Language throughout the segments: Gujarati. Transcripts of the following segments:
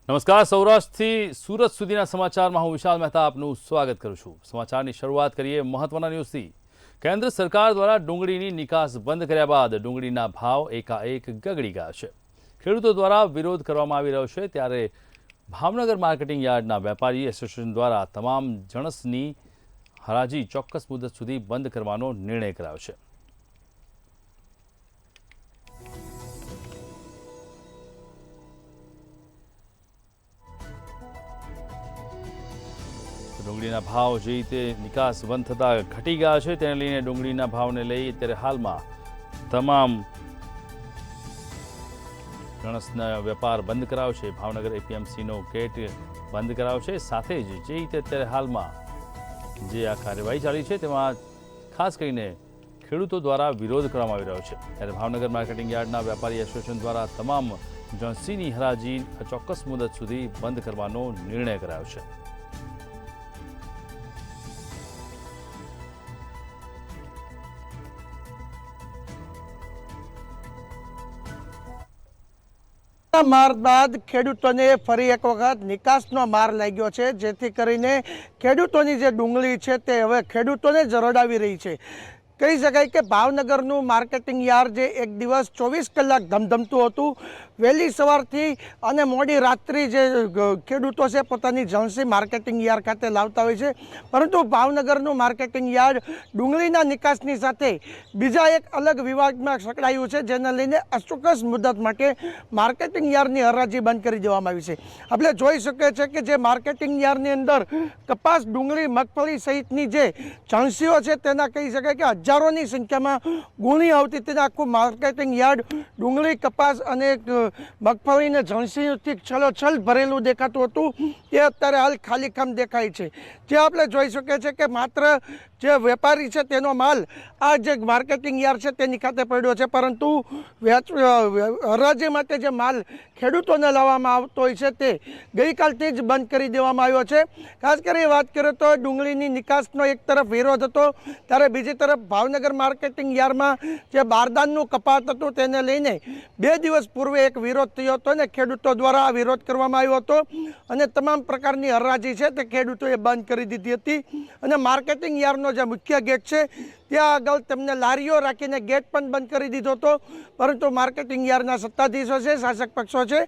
નમસ્કાર સૌરાષ્ટ્રથી સુરત સુધીના સમાચારમાં હું વિશાલ મહેતા આપનું સ્વાગત કરું છું। સમાચારની શરૂઆત કરીએ મહત્વના ન્યૂઝથી। કેન્દ્ર સરકાર દ્વારા ડુંગળીની નિકાસ બંધ કર્યા બાદ ડુંગળીના ભાવ એકાએક ગગડી ગયા છે। ખેડૂતો દ્વારા વિરોધ કરવામાં આવી રહ્યો છે, ત્યારે ભાવનગર માર્કેટિંગ યાર્ડના વેપારી એસોસિએશન દ્વારા તમામ જણસની હરાજી ચોક્કસ મુદત સુધી બંધ કરવાનો નિર્ણય કરાયો છે। ડુંગળીના ભાવ જે રીતે નિકાસ બંધ થતાં ઘટી ગયા છે, તેને લઈને ડુંગળીના ભાવને લઈ અત્યારે હાલમાં તમામ જણસના વેપાર બંધ કરાયો છે। ભાવનગર એપીએમસીનો ગેટ બંધ કરાયો છે। સાથે જ જે રીતે અત્યારે હાલમાં જે આ કાર્યવાહી ચાલી છે તેમાં ખાસ કરીને ખેડૂતો દ્વારા વિરોધ કરવામાં આવી રહ્યો છે, ત્યારે ભાવનગર માર્કેટિંગ યાર્ડના વેપારી એસોસિએશન દ્વારા તમામ જણસીની હરાજી ચોક્કસ મુદત સુધી બંધ કરવાનો નિર્ણય કરાયો છે। मार बाद खेडूतोने फरी एक वखत निकासनो मार लाग्यो छे, जेथी करीने खेडूतोनी जे डुंगળી છે તે હવે ખેડૂતોને જરડાવી રહી છે। કહી શકાય કે ભાવનગરનું માર્કેટિંગ યાર્ડ જે એક દિવસ 24 કલાક ધમધમતું હતું, વહેલી સવારથી અને મોડી રાત્રિ જે ખેડૂતો છે પોતાની જણસી માર્કેટિંગ યાર્ડ ખાતે લાવતા હોય છે, પરંતુ ભાવનગરનું માર્કેટિંગ યાર્ડ ડુંગળીના નિકાસની સાથે બીજા એક અલગ વિવાદમાં સંકળાયું છે, જેને લઈને અચોક્કસ મુદત માટે માર્કેટિંગ યાર્ડની હરાજી બંધ કરી દેવામાં આવી છે। આપણે જોઈ શકીએ છીએ કે જે માર્કેટિંગ યાર્ડની અંદર કપાસ, ડુંગળી, મગફળી સહિતની જે જણસીઓ છે તેના કહી શકાય કે હજારોની સંખ્યામાં ગુણી આવતી, તેને આખું માર્કેટિંગ યાર્ડ ડુંગળી, કપાસ અને મગફળીને જણસીથી છલોછલ ભરેલું દેખાતું હતું, તે અત્યારે હાલ ખાલીખામ દેખાય છે। જે આપણે જોઈ શકીએ છીએ કે માત્ર જે વેપારી છે તેનો માલ આ જે માર્કેટિંગ યાર્ડ છે તેની ખાતે પડ્યો છે, પરંતુ હરાજી માટે જે માલ ખેડૂતોને લાવવામાં આવતો હોય છે તે ગઈકાલથી જ બંધ કરી દેવામાં આવ્યો છે। ખાસ કરી વાત કરીએ તો ડુંગળીની નિકાસનો એક તરફ વિરોધ હતો, ત્યારે બીજી તરફ ભાવનગર માર્કેટિંગ યાર્ડમાં જે બારદાનનું કપાત હતું તેને લઈને 2 દિવસ પૂર્વે એક વિરોધ થયો હતો અને ખેડૂતો દ્વારા આ વિરોધ કરવામાં આવ્યો હતો અને તમામ પ્રકારની હરાજી છે તે ખેડૂતોએ બંધ કરી દીધી હતી અને માર્કેટિંગ યાર્ડનો જે મુખ્ય ગેટ છે ત્યાં આગળ તેમને લારીઓ રાખીને ગેટ પણ બંધ કરી દીધો હતો, પરંતુ માર્કેટિંગ યાર્ડના સત્તાધીશો છે, શાસક પક્ષો છે,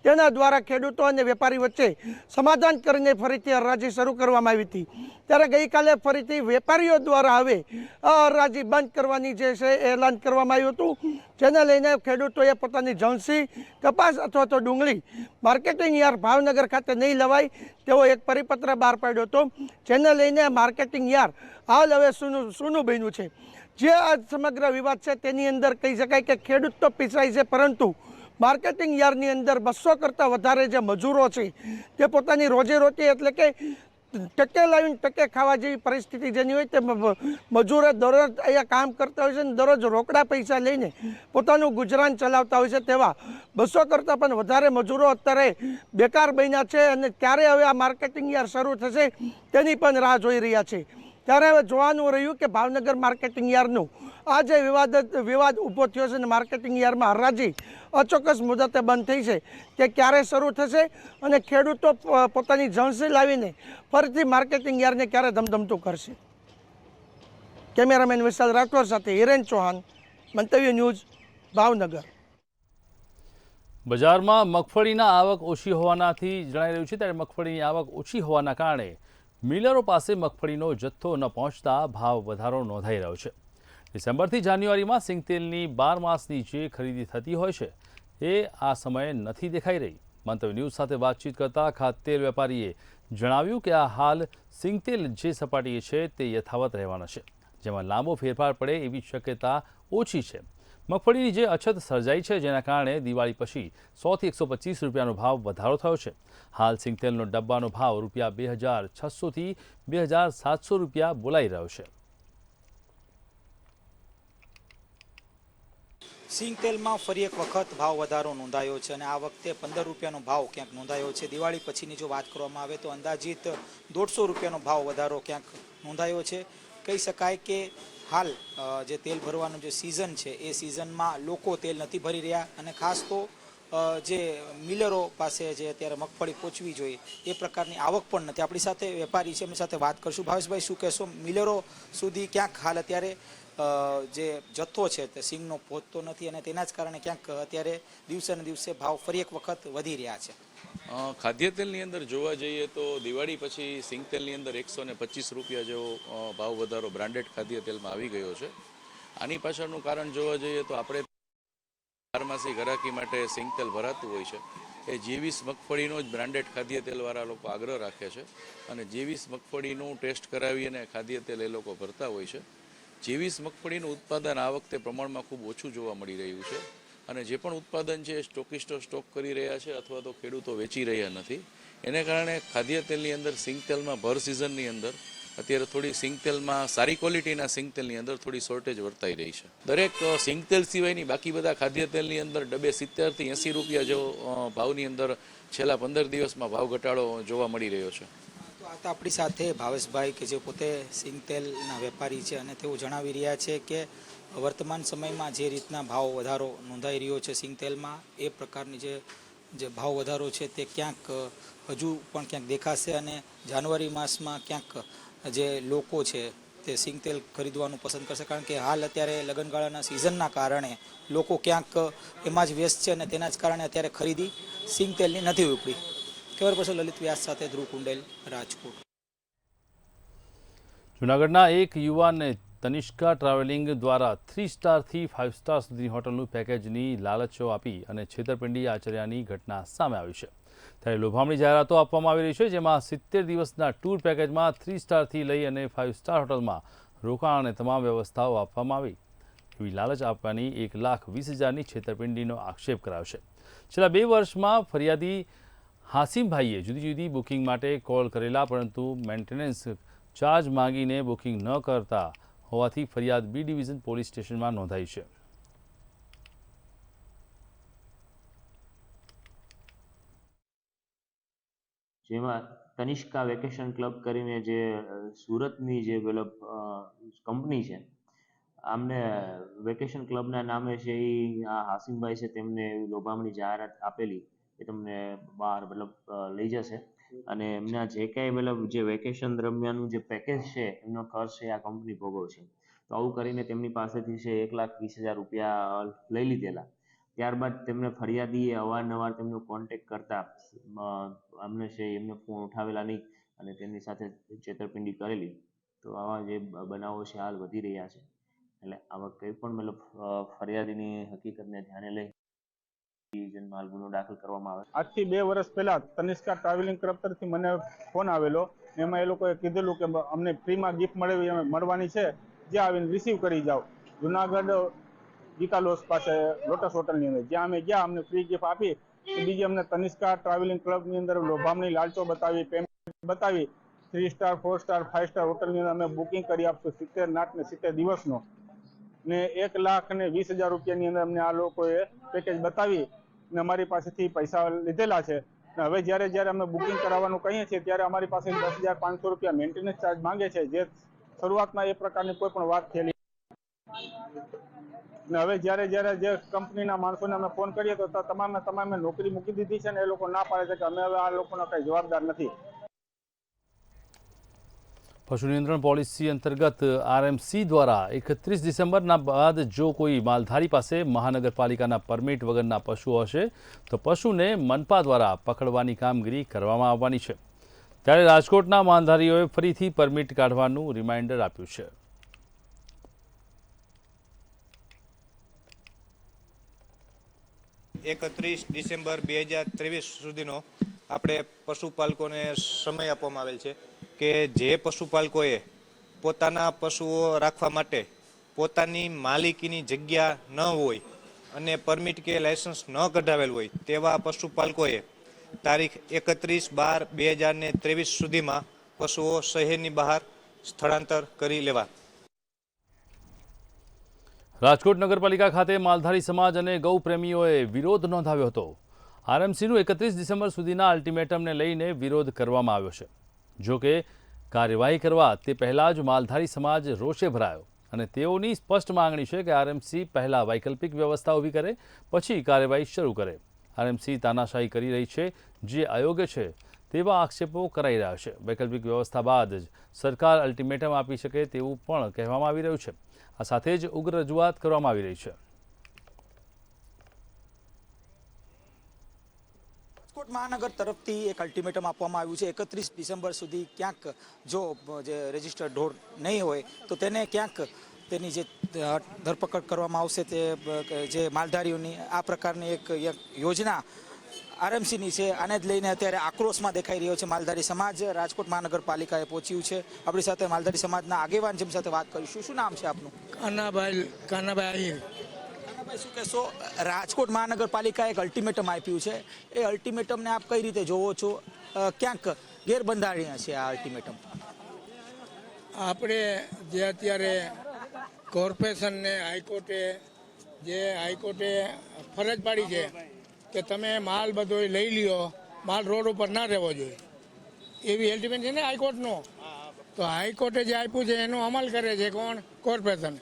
તેના દ્વારા ખેડૂતો અને વેપારી વચ્ચે સમાધાન કરીને ફરીથી હરાજી શરૂ કરવામાં આવી હતી। ત્યારે ગઈકાલે ફરીથી વેપારીઓ દ્વારા હવે આ હરાજી બંધ કરવાની જે છે એલાન કરવામાં આવ્યું હતું, જેને લઈને ખેડૂતોએ પોતાની જણસી, કપાસ અથવા તો ડુંગળી માર્કેટિંગ યાર્ડ ભાવનગર ખાતે નહીં લવાય તેવો એક પરિપત્ર બહાર પાડ્યો હતો, જેને લઈને માર્કેટિંગ યાર્ડ હાલ હવે સૂનું બન્યું છે। જે આ સમગ્ર વિવાદ છે તેની અંદર કહી શકાય કે ખેડૂત તો પીસાય છે, પરંતુ માર્કેટિંગ યાર્ડની અંદર 200 કરતાં વધારે જે મજૂરો છે તે પોતાની રોજીરોટી એટલે કે ટકે લાવીને ટકે ખાવા જેવી પરિસ્થિતિ જેની હોય તે મજૂરો દરરોજ અહીંયા કામ કરતા હોય છે અને દરરોજ રોકડા પૈસા લઈને પોતાનું ગુજરાન ચલાવતા હોય છે, તેવા 200 કરતાં પણ વધારે મજૂરો અત્યારે બેકાર બન્યા છે અને ત્યારે હવે આ માર્કેટિંગ યાર્ડ શરૂ થશે તેની પણ રાહ જોઈ રહ્યા છે। ત્યારે હવે જોવાનું રહ્યું કે ભાવનગર માર્કેટિંગ યાર્ડનું આ જે વિવાદ ઊભો થયો છે અને માર્કેટિંગ યાર્ડમાં હરાજી અચોક્કસ મુદતે બંધ થઈ છે તે ક્યારે શરૂ થશે અને ખેડૂતો પોતાની જણસી લાવીને ફરીથી માર્કેટિંગ યાર્ડને ક્યારે ધમધમતું કરશે। કેમેરામેન વિશાલ રાઠોડ સાથે હિરેન ચૌહાણ, મંતવ્ય ન્યૂઝ, ભાવનગર। બજારમાં મગફળીના આવક ઓછી હોવાનાથી જણાઈ રહ્યું છે, ત્યારે મગફળીની આવક ઓછી હોવાના કારણે મિલરો પાસે મગફળીનો જથ્થો ન પહોંચતા ભાવ વધારો નોંધાઈ રહ્યો છે। ડિસેમ્બરથી જાન્યુઆરીમાં સિંગતેલની 12 માસની જે ખરીદી થતી હોય છે એ આ સમયે નથી દેખાઈ રહી। મંતવ્ય ન્યૂઝ સાથે વાતચીત કરતા ખાદ્યતેલ વેપારીએ જણાવ્યું કે આ હાલ સિંગતેલ જે સપાટીએ છે તે યથાવત રહેવાના છે, જેમાં લાંબો ફેરફાર પડે એવી શક્યતા ઓછી છે। મગફળીની જે અછત સર્જાઈ છે જેના કારણે દિવાળી પછી 100 થી 125 રૂપિયાનો ભાવ વધારો થયો છે। હાલ સિંગતેલનો ડબ્બાનો ભાવ રૂપિયા 2600 થી 2700 રૂપિયા બોલાઈ રહ્યો છે। સિંગતેલમાં ફરી એક વખત ભાવ વધારો નોંધાયો છે અને આ વખતે 15 રૂપિયાનો ભાવ ક્યાંક નોંધાયો છે। દિવાળી પછીની જો વાત કરવામાં આવે તો અંદાજિત 150 રૂપિયાનો ભાવ વધારો ક્યાંક નોંધાયો છે। કહી શકાય કે હાલ જે તેલ ભરવાનું જે સિઝન છે એ સિઝનમાં લોકો તેલ નથી ભરી રહ્યા અને ખાસ તો જે મિલરો પાસે જે અત્યારે મગફળી પહોંચવી જોઈએ એ પ્રકારની આવક પણ નથી. આપણી સાથે વેપારી છે, એમની સાથે વાત કરશું. ભાવેશભાઈ, શું કહેશો? મિલરો સુધી ક્યાંક હાલ અત્યારે જે જથ્થો છે તે સિંગનો પહોંચતો નથી અને તેના જ કારણે ક્યાંક અત્યારે દિવસે ને દિવસે ભાવ ફરી એક વખત વધી રહ્યા છે. ખાદ્ય તેલની અંદર જોવા જઈએ તો દિવાળી પછી સિંગ તેલની અંદર 125 રૂપિયા જેવો ભાવ વધારો બ્રાન્ડેડ ખાદ્ય તેલમાં આવી ગયો છે. આની પાછળનું કારણ જોવા જઈએ તો આપણે બારમાસી ઘરાકી માટે સિંગ તેલ ભરાતું હોય છે. એ G20 મગફળીનો જ બ્રાન્ડેડ ખાદ્ય તેલવાળા લોકો આગ્રહ રાખે છે અને G20 મગફળીનું ટેસ્ટ કરાવી અને ખાદ્ય તેલ એ લોકો ભરતા હોય છે. G20 મગફળીનું ઉત્પાદન આ વખતે પ્રમાણમાં ખૂબ ઓછું જોવા મળી રહ્યું છે અને જે પણ ઉત્પાદન છે એ સ્ટોકિસ્ટો સ્ટોક કરી રહ્યા છે અથવા તો ખેડૂતો વેચી રહ્યા નથી. એને કારણે ખાદ્ય તેલની અંદર સિંગ તેલમાં ભર સિઝનની અંદર અત્યારે થોડી સિંગ તેલમાં સારી ક્વોલિટીના સિંગ તેલની અંદર થોડી શોર્ટેજ વર્તાઈ રહી છે. દરેક સિંગ તેલ સિવાયની બાકી બધા ખાદ્ય તેલની અંદર ડબે 70 થી 80 રૂપિયા જેવો ભાવની અંદર છેલ્લા 15 દિવસમાં ભાવ ઘટાડો જોવા મળી રહ્યો છે. તો આ તો આપણી સાથે ભાવેશભાઈ કે જે પોતે સિંગ તેલના વેપારી છે અને તેઓ જણાવી રહ્યા છે કે વર્તમાન સમયમાં જે રીતના ભાવ વધારો નોંધાઈ રહ્યો છે સિંગ તેલમાં, એ પ્રકારની જે ભાવ વધારો છે તે ક્યાંક હજુ પણ ક્યાંક દેખાશે અને જાન્યુઆરી માસમાં ક્યાંક જે લોકો છે તે સિંગ તેલ ખરીદવાનું પસંદ કરશે. કારણ કે હાલ અત્યારે લગ્નગાળાના સિઝનના કારણે લોકો ક્યાંક એમાં જ વ્યસ્ત છે અને તેના જ કારણે અત્યારે ખરીદી સિંગ તેલની નથી ઉપડી. કેમેરા પર્સન લલિત વ્યાસ સાથે ધ્રુવ કુંડેલ, રાજકોટ. જૂનાગઢના એક યુવાનને તનિષ્કા ટ્રાવેલિંગ દ્વારા 3 સ્ટારથી 5 સ્ટાર સુધીની હોટલનું પેકેજની લાલચો આપી અને છેતરપિંડી આચર્યાની ઘટના સામે આવી છે. ત્યારે લોભામણી જાહેરાતો આપવામાં આવી રહી છે, જેમાં 70 દિવસના ટૂર પેકેજમાં 3 સ્ટારથી લઈ અને 5 સ્ટાર હોટલમાં રોકાણ અને તમામ વ્યવસ્થાઓ આપવામાં આવી એવી લાલચ આપવાની 1,20,000ની છેતરપિંડીનો આક્ષેપ કરાયો છે. છેલ્લા 2 વર્ષમાં ફરિયાદી હાસિમભાઈએ જુદી જુદી બુકિંગ માટે કોલ કરેલા, પરંતુ મેન્ટેનન્સ ચાર્જ માંગીને બુકિંગ ન કરતા હોવાથી ફરિયાદ B ડિવિઝન પોલીસ સ્ટેશનમાં નોંધાઈ છે. જેમાં તનિષ્કા વેકેશન ક્લબ કરીને જે સુરતની જે મતલબ કંપની છે, આમને વેકેશન ક્લબના નામે છે એ આ હાસિમભાઈ છે તેમને લોભામણી જાહેરાત આપેલી કે તમને બહાર મતલબ લઈ જશે અને એમના જે કાંઈ મતલબ જે વેકેશન દરમિયાનનું જે પેકેજ છે એમનો ખર્ચ છે આ કંપની ભોગવશે. તો આવું કરીને તેમની પાસેથી છે 1,20,000 રૂપિયા લઈ લીધેલા. ત્યારબાદ તેમને ફરિયાદીએ અવારનવાર તેમનો કોન્ટેક્ટ કરતા અમને છે એમને ફોન ઉઠાવેલા નહીં અને તેમની સાથે છેતરપિંડી કરેલી. તો આવા જે બનાવો છે હાલ વધી રહ્યા છે. એટલે આવા કંઈ પણ મતલબ ફરિયાદીની હકીકતને ધ્યાને લઈ હાલ ગુનો દાખલ કરવામાં આવે. આજથી 2 વર્ષ પહેલા તનિષ્કા ટ્રાવેલિંગ ક્લબ તરફથી મને ફોન આવેલો. એમાં એ લોકોએ કીધેલું કે અમને ફ્રીમાં ગિફ્ટ મળવાની છે, જે આવીને રિસીવ કરી જાઓ. જુનાગઢ ગીતા લોસ પાસે લોટસ હોટલની અંદર જ્યાં અમે ગયા, અમને ફ્રી ગિફ્ટ આપી. બીજી અમને તનિષ્કા ટ્રાવેલિંગ ક્લબની અંદર લોભામણી લાલચો બતાવી, પેમેન્ટ બતાવી 3 સ્ટાર 4 સ્ટાર 5 સ્ટાર હોટલની અંદર અમે બુકિંગ કરી આપશું 70 નાટ ને 70 દિવસનો ને 1,20,000 રૂપિયાની અંદર અમને આ લોકોએ પેકેજ બતાવી ને અમારી પાસેથી પૈસા લીધેલા છે. હવે જ્યારે અમે બુકિંગ કરાવવાનું કહીએ છીએ ત્યારે અમારી પાસે 10,500 રૂપિયા મેન્ટેનન્સ ચાર્જ માંગે છે, જે શરૂઆતમાં એ પ્રકારની કોઈ પણ વાત થયેલી. ને હવે જ્યારે જે કંપનીના માણસોને અમે ફોન કરીએ તો તમામે નોકરી મૂકી દીધી છે ને એ લોકો ના પાડે છે કે અમે હવે આ લોકોના કંઈ જવાબદાર નથી. પશુ નિયંત્રણ પોલિસી અંતર્ગત RMC દ્વારા 31 ડિસેમ્બરના બાદ જો કોઈ માલધારી પાસે મહાનગરપાલિકાના પરમિટ વગરના પશુ હશે તો પશુને મનપા દ્વારા પકડવાની કામગીરી કરવામાં આવવાની છે. ત્યારે રાજકોટના માલધારીઓએ ફરીથી પરમિટ કાઢવાનું રિમાઇન્ડર આપ્યું છે. એકત્રીસ ડિસેમ્બર 2023 સુધીનો આપણે પશુપાલકોને સમય આપવામાં આવેલ છે કે જે પશુપાલકોએ પોતાના પશુઓ રાખવા માટે પોતાની માલિકીની જગ્યા ન હોય અને પરમિટ કે લાયસન્સ ન કઢાવેલ હોય તેવા પશુપાલકોએ તારીખ 31/12/2023 સુધીમાં પશુઓ શહેરની બહાર સ્થળાંતર કરી લેવા. રાજકોટ નગરપાલિકા ખાતે માલધારી સમાજ અને ગૌ પ્રેમીઓએ વિરોધ નોંધાવ્યો હતો. RMCનું 31 ડિસેમ્બર સુધીના અલ્ટિમેટમને લઈને વિરોધ કરવામાં આવ્યો છે. જો કે કાર્યવાહી કરવા તે પહેલાં જ માલધારી સમાજ રોષે ભરાયો અને તેઓની સ્પષ્ટ માંગણી છે કે RMC પહેલાં વૈકલ્પિક વ્યવસ્થા ઊભી કરે, પછી કાર્યવાહી શરૂ કરે. આરએમસી તાનાશાહી કરી રહી છે, જે અયોગ્ય છે તેવા આક્ષેપો કરાઈ રહ્યા છે. વૈકલ્પિક વ્યવસ્થા બાદ જ સરકાર અલ્ટિમેટમ આપી શકે તેવું પણ કહેવામાં આવી રહ્યું છે. આ સાથે જ ઉગ્ર રજૂઆત કરવામાં આવી રહી છે. રાજકોટ મહાનગર તરફથી એક અલ્ટિમેટમ આપવામાં આવ્યું છે. 31 ડિસેમ્બર સુધી ક્યાંક જો જે રજિસ્ટર્ડ ઢોર નહીં હોય તો તેને ક્યાંક તેની જે ધરપકડ કરવામાં આવશે, તે જે માલધારીઓની આ પ્રકારની એક યોજના આરએમસીની છે. આને જ લઈને અત્યારે આક્રોશમાં દેખાઈ રહ્યો છે માલધારી સમાજ. રાજકોટ મહાનગરપાલિકાએ પહોંચ્યું છે. આપણી સાથે માલધારી સમાજના આગેવાન જેમ સાથે વાત કરીશું. શું નામ છે આપનું? કાનાભાઈ આહિર. શું કહેશો? રાજકોટ મહાનગરપાલિકાએ એક અલ્ટિમેટમ આપ્યું છે. એ અલ્ટિમેટમને આપ કઈ રીતે જોવો છો? ક્યાંક ગેરબંધારણીય છે આ અલ્ટિમેટમ. આપણે જે અત્યારે કોર્પોરેશનને હાઈકોર્ટે ફરજ પાડી છે કે તમે માલ બધો લઈ લ્યો, માલ રોડ ઉપર ના રહેવો જોઈએ, એવી અલ્ટિમેટ છે ને હાઈકોર્ટનો. તો હાઈકોર્ટે જે આપ્યું છે એનો અમલ કરે છે કોણ? કોર્પોરેશન.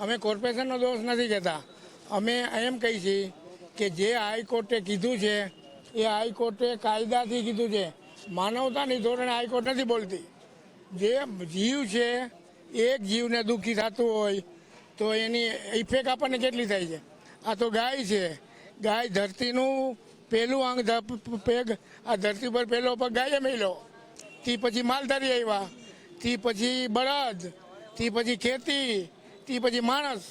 અમે કોર્પોરેશનનો દોષ નથી કહેતા. અમે એમ કહી છીએ કે જે હાઈકોર્ટે કીધું છે એ હાઈકોર્ટે કાયદાથી કીધું છે. માનવતાની ધોરણે હાઈકોર્ટ નથી બોલતી. જે જીવ છે, એક જીવને દુઃખી થતું હોય તો એની ઇફેક્ટ આપણને કેટલી થાય છે? આ તો ગાય છે. ગાય ધરતીનું પહેલું અંગ પેગ, આ ધરતી પર પહેલો પગ ગાયે મેલ્યો. તે પછી માલધારી આવ્યા, તે પછી બળદ, તે પછી ખેતી, તે પછી માણસ.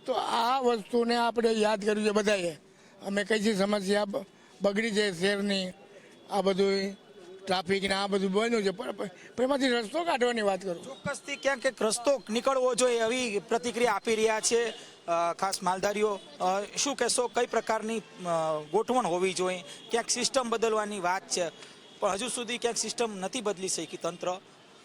તો આ વસ્તુને આપણે યાદ કરવી છે બધાએ. અમે કઈ છે સમસ્યા બગડી છે શહેરની, આ બધું ટ્રાફિકને આ બધું બન્યું છે, પણ એમાંથી રસ્તો કાઢવાની વાત કરું. ચોક્કસથી ક્યાંક એક રસ્તો નીકળવો જોઈએ એવી પ્રતિક્રિયા આપી રહ્યા છે ખાસ માલધારીઓ. શું કહેશો, કઈ પ્રકારની ગોઠવણ હોવી જોઈએ? ક્યાંક સિસ્ટમ બદલવાની વાત છે, પણ હજુ સુધી ક્યાંક સિસ્ટમ નથી બદલી શકી તંત્ર.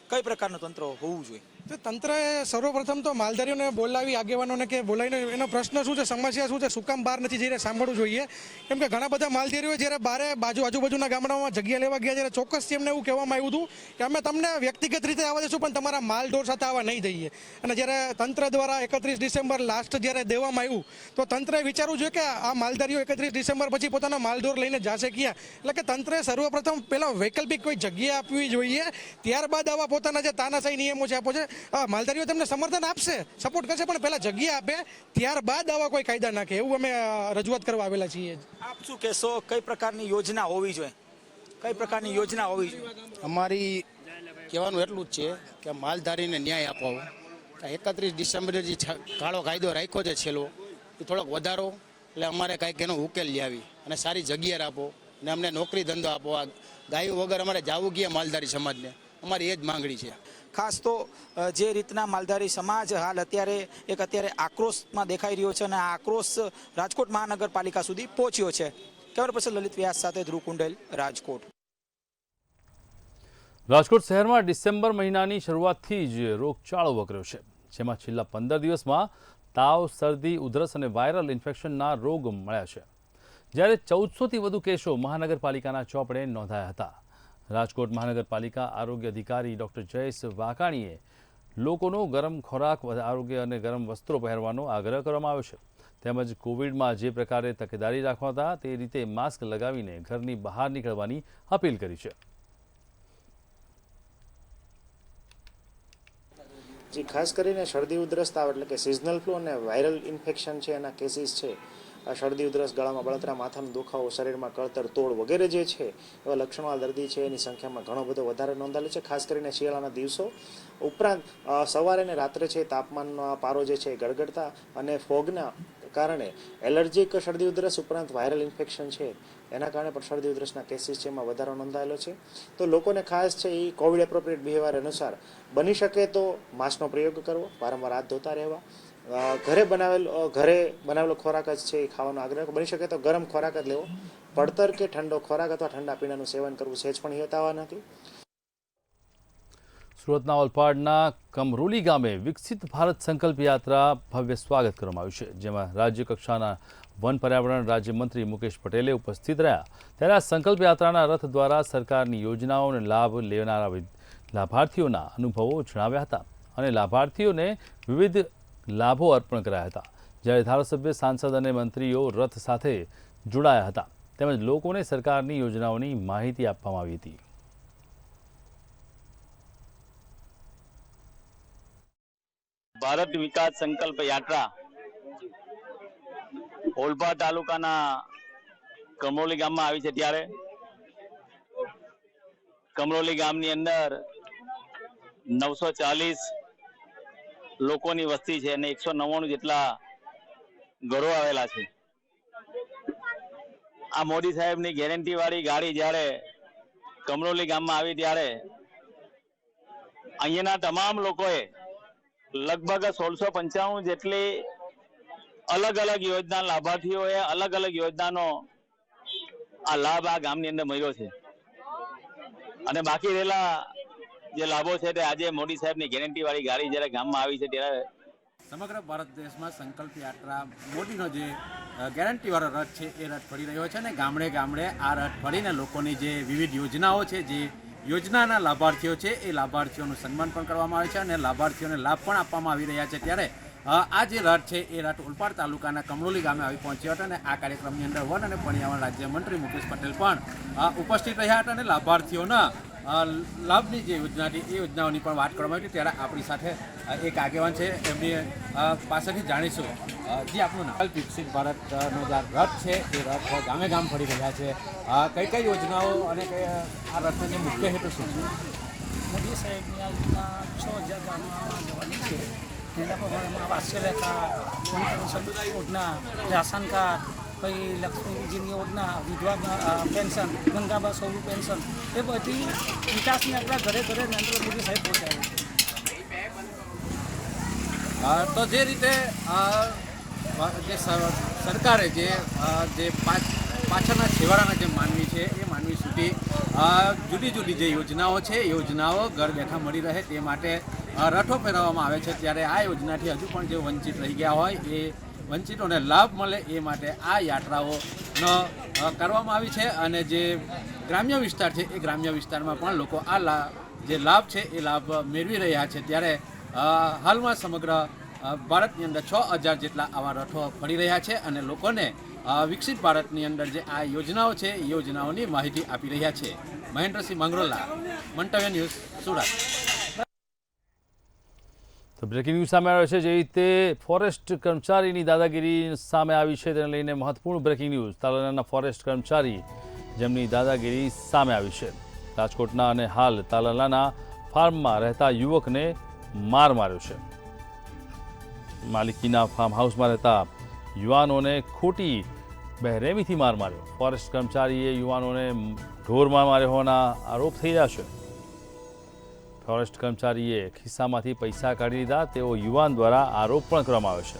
કઈ પ્રકારનું તંત્ર હોવું જોઈએ? તો તંત્રએ સર્વપ્રથમ તો માલધારીઓને બોલાવી, આગેવાનોને કે બોલાવીને એનો પ્રશ્ન શું છે, સમસ્યા શું છે, શું કામ બહાર નથી જઈને સાંભળવું જોઈએ. કેમ કે ઘણા બધા માલધારીઓ જ્યારે બહાર આજુબાજુના ગામડામાં જગ્યા લેવા ગયા ત્યારે ચોક્કસથી એમને એવું કહેવામાં આવ્યું હતું કે અમે તમને વ્યક્તિગત રીતે આવવા દઈશું, પણ તમારા માલ ઢોર સાથે આવવા નહીં દઈએ. અને જ્યારે તંત્ર દ્વારા 31 ડિસેમ્બર લાસ્ટ જ્યારે દેવામાં આવ્યું તો તંત્રએ વિચારવું જોઈએ કે આ માલધારીઓ 31 ડિસેમ્બર પછી પોતાના માલ ઢોર લઈને જશે ક્યાં. એટલે કે તંત્રએ સર્વપ્રથમ પહેલાં વૈકલ્પિક કોઈ જગ્યા આપવી જોઈએ, ત્યારબાદ આવા પોતાના જે તાનાશાહી નિયમો છે આપો છે. માલધારીઓ તેમને સમર્થન આપશે, સપોર્ટ કરશે, પણ પહેલા જગ્યા આપે, ત્યારબાદ આવા કોઈ કાયદા નાખે, એવું અમે રજૂઆત કરવા આવેલા છીએ. આપ શું કહેશો, કઈ પ્રકારની યોજના હોવી જોઈએ? કઈ પ્રકારની યોજના હોવી જોઈએ? અમારી કહેવાનું એટલું જ છે કે માલધારીને ન્યાય અપાવો. 31 ડિસેમ્બરે જે કાળો કાયદો રાખ્યો છે છેલ્લો, એ થોડોક વધારો, એટલે અમારે કાંઈક એનો ઉકેલ લાવી અને સારી જગ્યા આપો અને અમને નોકરી ધંધો આપો. આ ગાયો વગર અમારે જવું ગયા માલધારી સમાજને, અમારી એ જ માંગણી છે. ખાસ તો જે રીતના માલધારી સમાજ હાલ અત્યારે આક્રોશમાં દેખાઈ રહ્યો છે અને આ આક્રોશ રાજકોટ મહાનગરપાલિકા સુધી પહોંચ્યો છે. કેમેરા પર્સન લલિત વ્યાસ સાથે ધ્રુવ કુંડેલ, રાજકોટ. રાજકોટ શહેરમાં ડિસેમ્બર મહિનાની શરૂઆતથી જ રોગચાળો વકર્યો છે, જેમાં છેલ્લા 15 દિવસમાં તાવ, શરદી, ઉધરસ અને વાયરલ ઇન્ફેક્શનના રોગ મળ્યા છે, જ્યારે 1400થી વધુ કેસો મહાનગરપાલિકાના ચોપડે નોંધાયા હતા. રાજકોટ મહાનગરપાલિકા આરોગ્ય અધિકારી ડોક્ટર જયેશ વાકાણીએ લોકોનો ગરમ ખોરાક, આરોગ્ય અને ગરમ વસ્ત્રો પહેરવાનો આગ્રહ કરવામાં આવ્યો છે, તેમજ કોવિડમાં જે પ્રકારે તકેદારી રાખવા તે રીતે માસ્ક લગાવીને ઘરની બહાર નીકળવાની અપીલ કરી છે. જે ખાસ કરીને શરદી ઉધરસ તાવ એટલે કે સિઝનલ ફ્લૂ અને વાયરલ ઇન્ફેક્શન છે એના કેસીસ છે. શરદી ઉધરસ, ગળામાં બળતરા, માથાનો દુખાવો, શરીરમાં કળતર, તોડ વગેરે જે છે એવા લક્ષણવાળા દર્દી છે એની સંખ્યામાં ઘણો બધો વધારે નોંધાયેલો છે. ખાસ કરીને શિયાળાના દિવસો ઉપરાંત સવારે અને રાત્રે છે તાપમાનનો પારો જે છે ગળગળતા અને ફોગના કારણે એલર્જીક શરદી ઉધરસ ઉપરાંત વાયરલ ઇન્ફેક્શન છે એના કારણે પણ શરદી ઉધરસના કેસીસ છે એમાં વધારો નોંધાયેલો છે. તો લોકોને ખાસ છે એ કોવિડ એપ્રોપ્રિએટ બિહેવિયર અનુસાર બની શકે તો માસ્કનો પ્રયોગ કરવો, વારંવાર હાથ ધોતા રહેવા, ઘરે બનાવેલો ખોરાક જ છે એ ખાવાનો આગ્રહ, બની શકે તો ગરમ ખોરાક જ લેવો, પડતર કે ઠંડો ખોરાક અથવા ઠંડા પીણાનું સેવન કરવું સહેજ પણ હિતાવહ નથી. સુરતના ઓલપાડના કમરોલી ગામે વિકસિત ભારત સંકલ્પ યાત્રા ભવ્ય સ્વાગત કરવામાં આવ્યું છે, જેમાં રાજ્ય કક્ષાના વન પર્યાવરણ રાજ્યમંત્રી મુકેશ પટેલે ઉપસ્થિત રહ્યા. ત્યારે આ સંકલ્પ યાત્રાના રથ દ્વારા સરકારની યોજનાઓને લાભ લેનારા લાભાર્થીઓના અનુભવો જણાવ્યા હતા અને લાભાર્થીઓને વિવિધ લાભો અર્પણ કરાયા હતા, જ્યારે ધારાસભ્ય, સાંસદ અને મંત્રીઓ રથ સાથે જોડાયા હતા. તેમજ લોકોને સરકારની યોજનાઓની માહિતી આપવામાં આવી હતી. ભારત વિકાસ સંકલ્પ યાત્રા ઓલપાડ તાલુકાના કમરોલી ગામમાં આવી છે ત્યારે કમરોલી ગામની અંદર 940 લોકોની વસ્તી છે અને 199 જેટલા ઘરો આવેલા છે. આ મોદી સાહેબની ગેરંટી વાળી ગાડી જ્યારે કમરોલી ગામમાં આવી ત્યારે અહીંયાના તમામ લોકોએ લગભગ 1695 જેટલી અલગ અલગ યોજના લાભાર્થીઓએ અલગ અલગ યોજનાનો આ લાભ આ ગામની અંદર મળ્યો છે અને બાકી રહેલા જે લાભો છે તે આજે મોદી સાહેબની ગેરંટી વાળી ગાડી જ્યારે ગામમાં આવી છે ત્યારે સમગ્ર ભારત દેશમાં સંકલ્પ યાત્રા મોદીનો જે ગેરંટીવાળો રથ છે એ રથ ફરી રહ્યો છે અને ગામડે ગામડે આ રથ ફરીને લોકોની જે વિવિધ યોજનાઓ છે જે યોજનાના લાભાર્થીઓ છે એ લાભાર્થીઓનું સન્માન પણ કરવામાં આવે છે અને લાભાર્થીઓને લાભ પણ આપવામાં આવી રહ્યા છે. ત્યારે આ જે રથ છે એ રથ ઓલપાડ તાલુકાના કમરોલી ગામે આવી પહોંચ્યો હતો અને આ કાર્યક્રમની અંદર વન અને પર્યાવરણ રાજ્યમંત્રી મુકેશ પટેલ પણ ઉપસ્થિત રહ્યા હતા અને લાભાર્થીઓના લાભની જે યોજના હતી એ યોજનાઓની પણ વાત કરવામાં આવી. ત્યારે આપણી સાથે એક આગેવાન છે એમની પાસેથી જાણીશું. જે આપનું નામ વિકસિત ભારતનો જે રથ છે એ રથ ગામે ગામ ફરી રહ્યા છે. કઈ કઈ યોજનાઓ અને આ રથનો જે મુખ્ય હેતુ શું છે? મોદી સાહેબની આ યોજના 6000 ગામમાં જવાની છે. એના પ્રમાણમાં વાત્સલ્યતા યોજના, રાશન કાર્ડ, પછી લક્ષ્મીજીની યોજના, વિધવા પેન્શન, ગંગાબા સૌનું પેન્શન, એ બધી વિકાસની આપણા ઘરે ઘરે નરેન્દ્ર મોદી સાહેબ પહોંચાડે છે. તો જે રીતે જે સરકારે જે પાછળના છેવાડાના જે માનવી છે એ માનવી સુધી જુદી જુદી જે યોજનાઓ છે એ યોજનાઓ ઘર બેઠા મળી રહે તે માટે રથો ફેરવવામાં આવે છે. ત્યારે આ યોજનાથી હજુ પણ જે વંચિત રહી ગયા હોય એ વંચિતોને લાભ મળે એ માટે આ યાત્રાઓનો કરવામાં આવી છે અને જે ગ્રામ્ય વિસ્તાર છે એ ગ્રામ્ય વિસ્તારમાં પણ લોકો આ જે લાભ છે એ લાભ મેળવી રહ્યા છે. ત્યારે હાલમાં સમગ્ર ભારતની અંદર 6000 જેટલા આવા રથો ફરી રહ્યા છે અને લોકોને વિકસિત ભારતની અંદર જે આ યોજનાઓ છે એ યોજનાઓની માહિતી આપી રહ્યા છે. મહેન્દ્રસિંહ મંગરોલા, મંતવ્ય ન્યૂઝ, સુરત. તો બ્રેકિંગ ન્યૂઝ સામે આવ્યો છે. જે રીતે ફોરેસ્ટ કર્મચારીની દાદાગીરી સામે આવી છે તેને લઈને મહત્વપૂર્ણ બ્રેકિંગ ન્યૂઝ. તાલાલાના ફોરેસ્ટ કર્મચારી જેમની દાદાગીરી સામે આવી છે. રાજકોટના અને હાલ તાલાલાના ફાર્મમાં રહેતા યુવકને માર માર્યો છે. માલિકીના ફાર્મ હાઉસમાં રહેતા યુવાનોને ખોટી બહેરેમીથી માર માર્યો. ફોરેસ્ટ કર્મચારીએ યુવાનોને ઢોરમાં માર્યો હોવાના આરોપ થઈ રહ્યા છે. ફોરેસ્ટ કર્મચારીએ ખિસ્સામાંથી પૈસા કાઢી લીધા તેવો યુવાન દ્વારા આરોપ પણ કરવામાં આવ્યો છે.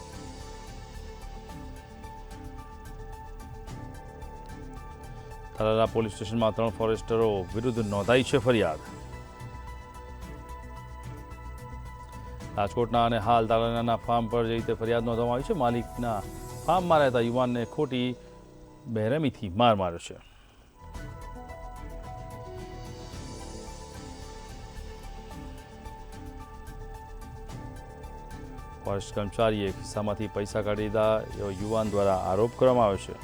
તાલાલા પોલીસ સ્ટેશનમાં 3 ફોરેસ્ટરો વિરુદ્ધ નોંધાઈ છે ફરિયાદ. રાજકોટના અને હાલ તાલાલાના ફાર્મ પર જે રીતે ફરિયાદ નોંધવામાં આવી છે. માલિકના ફાર્મમાં રહેતા યુવાનને ખોટી બહેરમીથી માર માર્યો છે. ફોરેસ્ટ કર્મચારીએ ખિસ્સામાંથી પૈસા કાઢી લીધા એવો યુવાન દ્વારા આરોપ કરવામાં આવ્યો છે.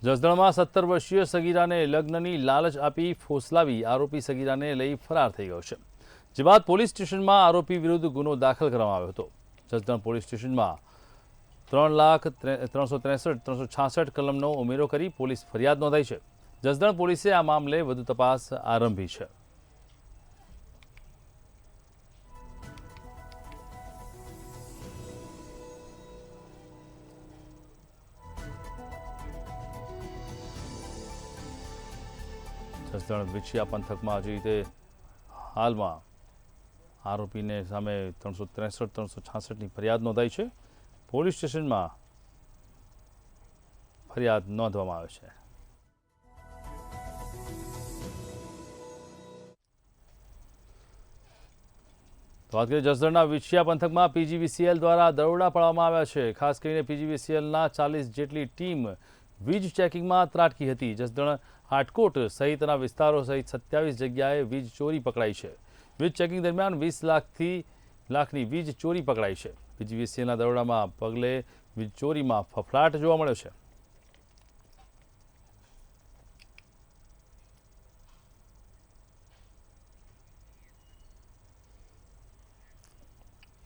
જસદણમાં 17 વર્ષીય સગીરાને લગ્નની લાલચ આપી ફોસલાવી આરોપી સગીરાને લઈ ફરાર થઈ ગયો છે. જે બાદ પોલીસ સ્ટેશનમાં આરોપી વિરુદ્ધ ગુનો દાખલ કરવામાં આવ્યો હતો. જસદણ પોલીસ સ્ટેશનમાં 3,363,366 કલમનો ઉમેરો કરી પોલીસ ફરિયાદ નોંધાઈ છે. જસદણ પોલીસે આ મામલે વધુ તપાસ આરંભી છે. જસદણ વિછિયા પંથકમાં જે રીતે હાલમાં આરોપીને સામે 363,366ની ફરિયાદ નોંધાઈ છે. પોલીસ સ્ટેશનમાં ફરિયાદ નોંધવામાં આવે છે. તો વાત કરીએ જસદણના વિછિયા પંથકમાં પીજીવીસીએલ દ્વારા દરોડા પાડવામાં આવ્યા છે. ખાસ કરીને પીજીવીસીએલના 40 જેટલી ટીમ વીજ ચેકિંગમાં ત્રાટકી હતી. જસદણ હાટકોટ સહિતના વિસ્તારો સહિત 27 જગ્યાએ વીજ ચોરી પકડાઈ છે. વીજ ચેકિંગ દરમિયાન 20 લાખની વીજ ચોરી પકડાઈ છે. પીજીવીસીએલના દરોડામાં પગલે વીજ ચોરીમાં ફફડાટ જોવા મળ્યો છે.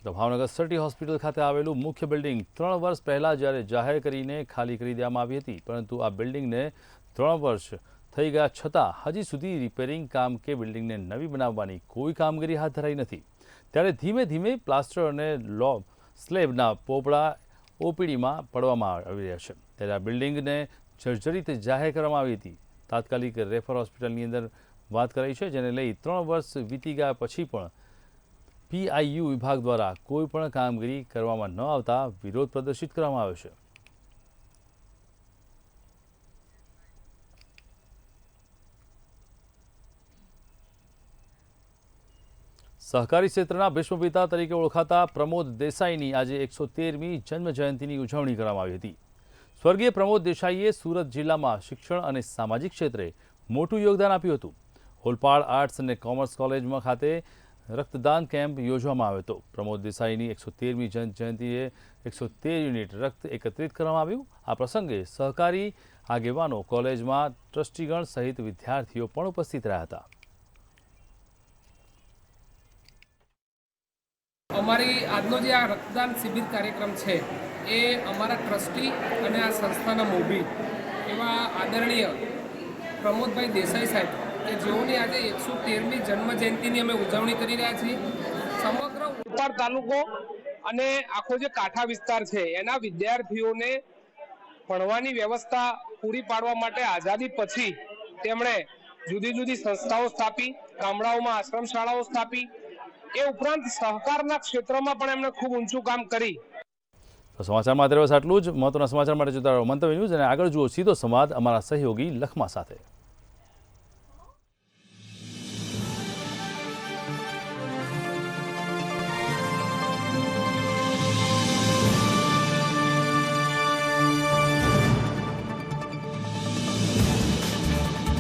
તો ભાવનગર સિટી હોસ્પિટલ ખાતે આવેલું મુખ્ય બિલ્ડિંગ 3 વર્ષ પહેલાં જ્યારે જાહેર કરીને ખાલી કરી દેવામાં આવી હતી, પરંતુ આ બિલ્ડિંગને 3 વર્ષ થઈ ગયા છતાં હજી સુધી રિપેરિંગ કામ કે બિલ્ડિંગને નવી બનાવવાની કોઈ કામગીરી હાથ ધરાઈ નથી. ત્યારે ધીમે ધીમે પ્લાસ્ટર અને સ્લેબના પોપડા ઓપીડીમાં પડવામાં આવી રહ્યા છે. ત્યારે આ બિલ્ડિંગને જર્જરિત જાહેર કરવામાં આવી હતી. તાત્કાલિક રેફર હોસ્પિટલની અંદર વાત કરાઈ છે, જેને લઈ 3 વર્ષ વીતી ગયા પછી પણ પીઆઈયુ વિભાગ દ્વારા કોઈ પણ કામગીરી કરવામાં ન આવતા વિરોધ પ્રદર્શિત કરવામાં આવ્યો છે. સહકારી ક્ષેત્રના ભીષ્મપિતા તરીકે ઓળખાતા પ્રમોદ દેસાઈની આજે 113મી જન્મજયંતિની ઉજવણી કરવામાં આવી હતી. સ્વર્ગીય પ્રમોદ દેસાઈએ સુરત જિલ્લામાં શિક્ષણ અને સામાજિક ક્ષેત્રે મોટું યોગદાન આપ્યું હતું. ઓલપાડ આર્ટ્સ અને કોમર્સ કોલેજમાં ખાતે રક્તદાન કેમ્પ યોજવામાં આવ્યો હતો. પ્રમોદ દેસાઈની 113મી જન્મજયંતિએ 113 યુનિટ રક્ત એકત્રિત કરવામાં આવ્યું. આ પ્રસંગે સહકારી આગેવાનો, કોલેજમાં ટ્રસ્ટીગણ સહિત વિદ્યાર્થીઓ પણ ઉપસ્થિત રહ્યા હતા. અમારી આજનો જે આ રક્તદાન શિબિર કાર્યક્રમ છે એ અમારા ટ્રસ્ટી અને આ સંસ્થાના મોભી એવા આદરણીય પ્રમોદભાઈ દેસાઈ સાહેબ કે જેઓની આજે 113મી જન્મજયંતિની અમે ઉજવણી કરી રહ્યા છીએ. સમગ્ર ઓલપાડ તાલુકો અને આખો જે કાંઠા વિસ્તાર છે એના વિદ્યાર્થીઓને ભણવાની વ્યવસ્થા પૂરી પાડવા માટે આઝાદી પછી તેમણે જુદી જુદી સંસ્થાઓ સ્થાપી, ગામડાઓમાં આશ્રમ શાળાઓ સ્થાપી. એ ઉપરાંત સહકારના ક્ષેત્રમાં પણ એમણે ખૂબ ઊંચું કામ કરી. સમાચારમાં અત્યારે આટલું જ. મહત્વના સમાચાર માટે જોતા રહો મંતવ્ય ન્યૂઝ અને આગળ જુઓ સીધો સંવાદ અમારા સહયોગી લખમા સાથે.